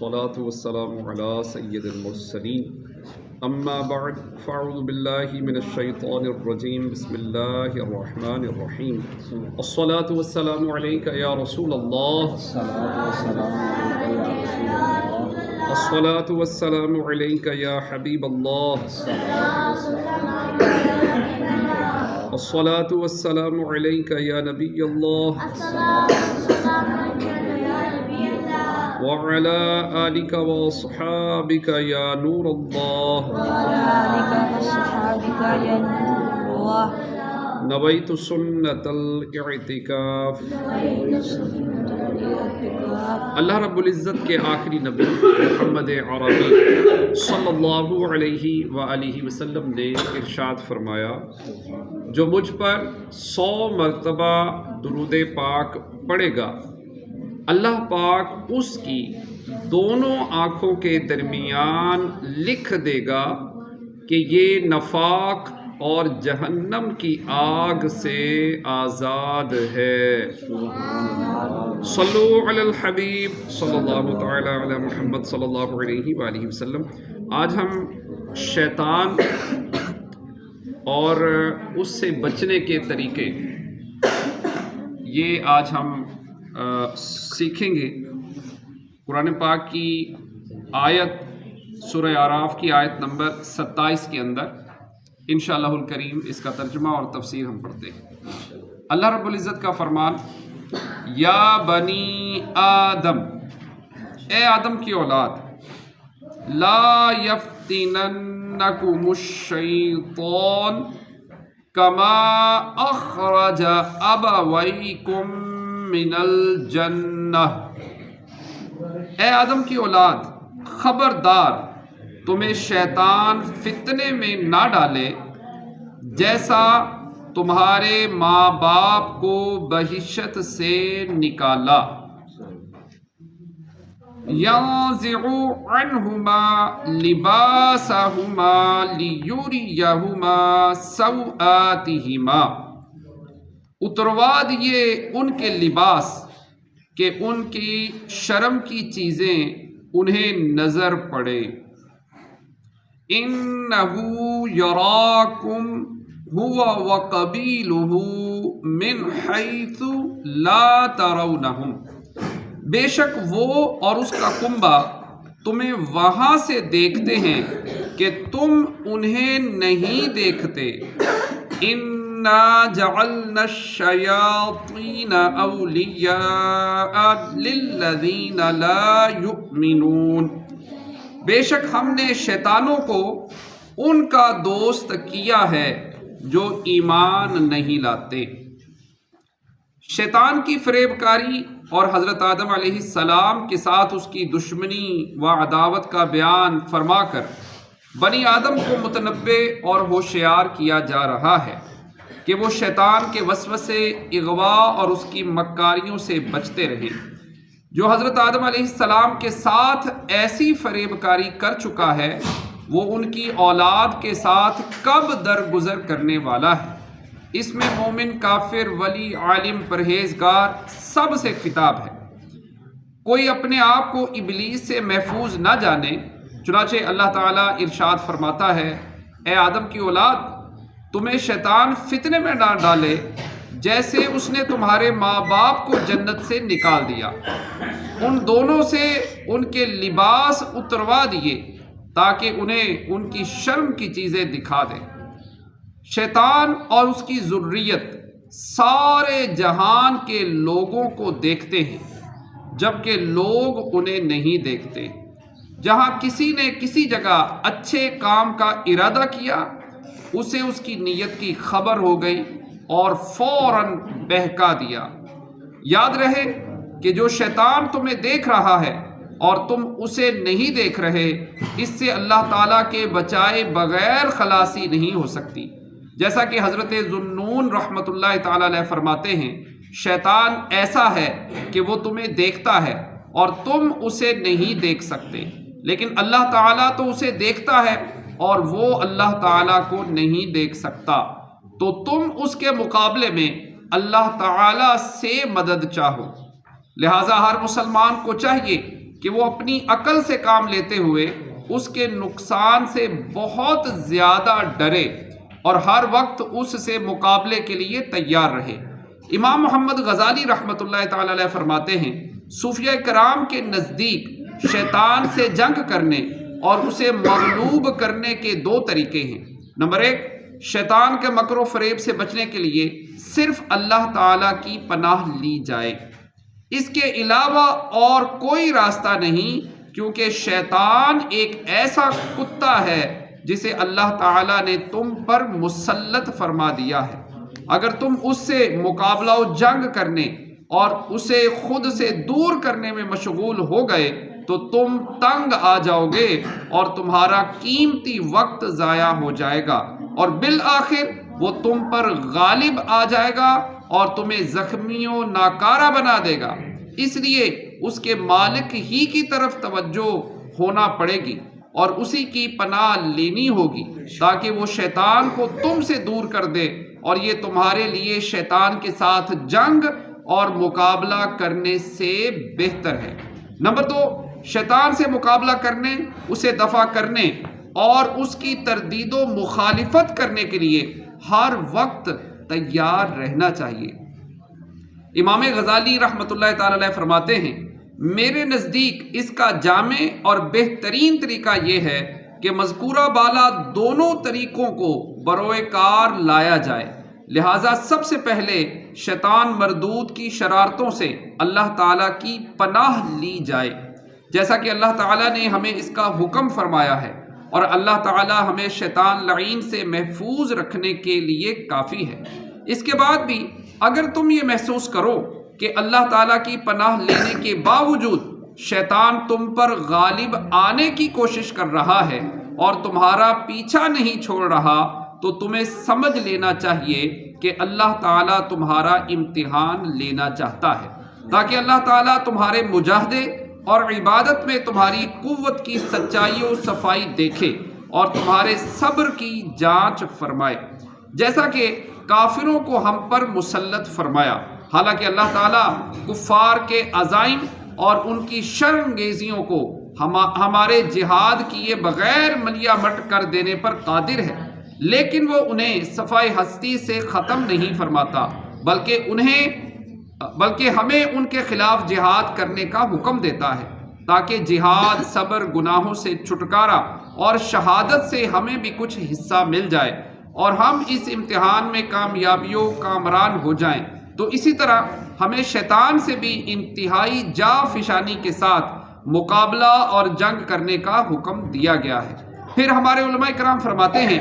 الصلاة والسلام على سيد المرسلين أما بعد فأعوذ بالله من الشيطان الرجيم بسم الله الرحمن الرحيم الصلاة والسلام عليك يا رسول الله الصلاة والسلام عليك يا حبيب الله الصلاة والسلام عليك يا نبي الله وعلى آلك وأصحابك يا نور الله نويت سنة الاعتكاف. اللہ رب العزت کے آخری نبی محمد عربی صلی اللہ علیہ وآلہ وسلم نے ارشاد فرمایا، جو مجھ پر 100 مرتبہ درود پاک پڑھے گا، اللہ پاک اس کی دونوں آنکھوں کے درمیان لکھ دے گا کہ یہ نفاق اور جہنم کی آگ سے آزاد ہے۔ صلو علی الحبیب صلی اللہ تعالی علی محمد صلی اللہ علیہ وآلہ وسلم۔ آج ہم شیطان اور اس سے بچنے کے طریقے یہ آج ہم سیکھیں گے۔ قرآن پاک کی آیت سورہ اعراف کی آیت نمبر 27 کے اندر انشاءاللہ الکریم اس کا ترجمہ اور تفسیر ہم پڑھتے ہیں۔ اللہ رب العزت کا فرمان، یا بنی آدم، اے آدم کی اولاد، لا یفتننکم الشیطان کما اخرج ابویکم من الجنہ۔ اے آدم کی اولاد، خبردار تمہیں شیطان فتنے میں نہ ڈالے جیسا تمہارے ماں باپ کو بہشت سے نکالا۔ يَنزِعُ عَنْهُمَا لِبَاسَهُمَا لِيُرِيَهُمَا سَوْآتِهِمَا۔ اتروا دیے ان کے لباس کہ ان کی شرم کی چیزیں انہیں نظر پڑے۔ إِنَّهُ يَرَاكُمْ هُوَ وَقَبِيلُهُ مِنْ حَيْثُ لَا تَرَوْنَهُمْ۔ بے شک وہ اور اس کا کنبہ تمہیں وہاں سے دیکھتے ہیں کہ تم انہیں نہیں دیکھتے۔ إِنَّا جَعَلْنَا الشَّيَاطِينَ أَوْلِيَاءَ لِلَّذِينَ لَا يُؤْمِنُونَ۔ بے شک ہم نے شیطانوں کو ان کا دوست کیا ہے جو ایمان نہیں لاتے۔ شیطان کی فریب کاری اور حضرت آدم علیہ السلام کے ساتھ اس کی دشمنی و عداوت کا بیان فرما کر بنی آدم کو متنبہ اور ہوشیار کیا جا رہا ہے کہ وہ شیطان کے وسوسے، اغوا اور اس کی مکاریوں سے بچتے رہیں۔ جو حضرت آدم علیہ السلام کے ساتھ ایسی فریب کاری کر چکا ہے، وہ ان کی اولاد کے ساتھ کب درگزر کرنے والا ہے۔ اس میں مومن، کافر، ولی، عالم، پرہیزگار سب سے خطاب ہے۔ کوئی اپنے آپ کو ابلیس سے محفوظ نہ جانے، چنانچہ اللہ تعالیٰ ارشاد فرماتا ہے، اے آدم کی اولاد، تمہیں شیطان فتنے میں نہ ڈالے جیسے اس نے تمہارے ماں باپ کو جنت سے نکال دیا۔ ان دونوں سے ان کے لباس اتروا دیے تاکہ انہیں ان کی شرم کی چیزیں دکھا دیں۔ شیطان اور اس کی ذریت سارے جہان کے لوگوں کو دیکھتے ہیں جبکہ لوگ انہیں نہیں دیکھتے۔ جہاں کسی نے کسی جگہ اچھے کام کا ارادہ کیا، اسے اس کی نیت کی خبر ہو گئی اور فوراً بہکا دیا۔ یاد رہے کہ جو شیطان تمہیں دیکھ رہا ہے اور تم اسے نہیں دیکھ رہے، اس سے اللہ تعالیٰ کے بچائے بغیر خلاصی نہیں ہو سکتی۔ جیسا کہ حضرت ذوالنون رحمۃ اللہ تعالیٰ علیہ فرماتے ہیں، شیطان ایسا ہے کہ وہ تمہیں دیکھتا ہے اور تم اسے نہیں دیکھ سکتے، لیکن اللہ تعالیٰ تو اسے دیکھتا ہے اور وہ اللہ تعالیٰ کو نہیں دیکھ سکتا، تو تم اس کے مقابلے میں اللہ تعالیٰ سے مدد چاہو۔ لہٰذا ہر مسلمان کو چاہیے کہ وہ اپنی عقل سے کام لیتے ہوئے اس کے نقصان سے بہت زیادہ ڈرے اور ہر وقت اس سے مقابلے کے لیے تیار رہے۔ امام محمد غزالی رحمۃ اللہ تعالی علیہ فرماتے ہیں، صوفیہ کرام کے نزدیک شیطان سے جنگ کرنے اور اسے مغلوب کرنے کے دو طریقے ہیں۔ نمبر ایک، شیطان کے مکر و فریب سے بچنے کے لیے صرف اللہ تعالیٰ کی پناہ لی جائے، اس کے علاوہ اور کوئی راستہ نہیں، کیونکہ شیطان ایک ایسا کتا ہے جسے اللہ تعالیٰ نے تم پر مسلط فرما دیا ہے۔ اگر تم اس سے مقابلہ و جنگ کرنے اور اسے خود سے دور کرنے میں مشغول ہو گئے تو تم تنگ آ جاؤ گے اور تمہارا قیمتی وقت ضائع ہو جائے گا، اور بالآخر وہ تم پر غالب آ جائے گا اور تمہیں زخمی و ناکارہ بنا دے گا۔ اس لیے اس کے مالک ہی کی طرف توجہ ہونا پڑے گی اور اسی کی پناہ لینی ہوگی تاکہ وہ شیطان کو تم سے دور کر دے، اور یہ تمہارے لیے شیطان کے ساتھ جنگ اور مقابلہ کرنے سے بہتر ہے۔ نمبر دو، شیطان سے مقابلہ کرنے، اسے دفع کرنے اور اس کی تردید و مخالفت کرنے کے لیے ہر وقت تیار رہنا چاہیے۔ امام غزالی رحمۃ اللہ تعالی علیہ فرماتے ہیں، میرے نزدیک اس کا جامع اور بہترین طریقہ یہ ہے کہ مذکورہ بالا دونوں طریقوں کو بروئے کار لایا جائے۔ لہٰذا سب سے پہلے شیطان مردود کی شرارتوں سے اللہ تعالیٰ کی پناہ لی جائے، جیسا کہ اللہ تعالیٰ نے ہمیں اس کا حکم فرمایا ہے، اور اللہ تعالیٰ ہمیں شیطان لعین سے محفوظ رکھنے کے لیے کافی ہے۔ اس کے بعد بھی اگر تم یہ محسوس کرو کہ اللہ تعالیٰ کی پناہ لینے کے باوجود شیطان تم پر غالب آنے کی کوشش کر رہا ہے اور تمہارا پیچھا نہیں چھوڑ رہا، تو تمہیں سمجھ لینا چاہیے کہ اللہ تعالیٰ تمہارا امتحان لینا چاہتا ہے، تاکہ اللہ تعالیٰ تمہارے مجاہدے اور عبادت میں تمہاری قوت کی سچائی و صفائی دیکھے اور تمہارے صبر کی جانچ فرمائے، جیسا کہ کافروں کو ہم پر مسلط فرمایا۔ حالانکہ اللہ تعالیٰ کفار کے عزائم اور ان کی شرمگیزیوں کو ہمارے جہاد کیے بغیر ملیا مٹ کر دینے پر قادر ہے، لیکن وہ انہیں صفائے ہستی سے ختم نہیں فرماتا، بلکہ ہمیں ان کے خلاف جہاد کرنے کا حکم دیتا ہے، تاکہ جہاد، صبر، گناہوں سے چھٹکارا اور شہادت سے ہمیں بھی کچھ حصہ مل جائے اور ہم اس امتحان میں کامیابیوں کامران ہو جائیں۔ تو اسی طرح ہمیں شیطان سے بھی انتہائی جافشانی کے ساتھ مقابلہ اور جنگ کرنے کا حکم دیا گیا ہے۔ پھر ہمارے علماء کرام فرماتے ہیں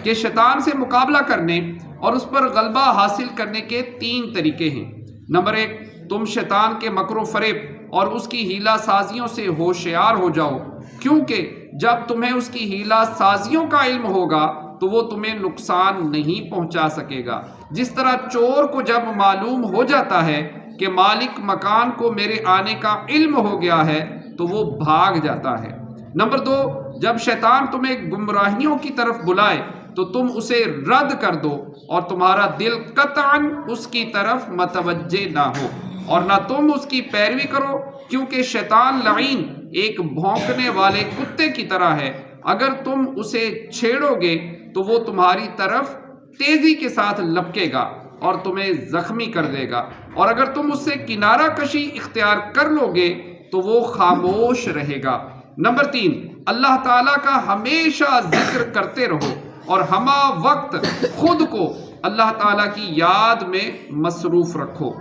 کہ شیطان سے مقابلہ کرنے اور اس پر غلبہ حاصل کرنے کے 3 طریقے ہیں۔ نمبر 1، تم شیطان کے مکر و فریب اور اس کی ہیلہ سازیوں سے ہوشیار ہو جاؤ، کیونکہ جب تمہیں اس کی ہیلہ سازیوں کا علم ہوگا تو وہ تمہیں نقصان نہیں پہنچا سکے گا۔ جس طرح چور کو جب معلوم ہو جاتا ہے کہ مالک مکان کو میرے آنے کا علم ہو گیا ہے تو وہ بھاگ جاتا ہے۔ نمبر 2، جب شیطان تمہیں گمراہیوں کی طرف بلائے تو تم اسے رد کر دو اور تمہارا دل قطعاً اس کی طرف متوجہ نہ ہو اور نہ تم اس کی پیروی کرو، کیونکہ شیطان لعین ایک بھونکنے والے کتے کی طرح ہے۔ اگر تم اسے چھیڑو گے تو وہ تمہاری طرف تیزی کے ساتھ لپکے گا اور تمہیں زخمی کر دے گا، اور اگر تم اس سے کنارہ کشی اختیار کر لو گے تو وہ خاموش رہے گا۔ نمبر 3، اللہ تعالیٰ کا ہمیشہ ذکر کرتے رہو اور ہمہ وقت خود کو اللہ تعالیٰ کی یاد میں مصروف رکھو۔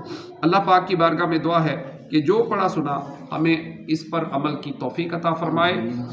اللہ پاک کی بارگاہ میں دعا ہے کہ جو پڑھا سنا ہمیں اس پر عمل کی توفیق عطا فرمائے۔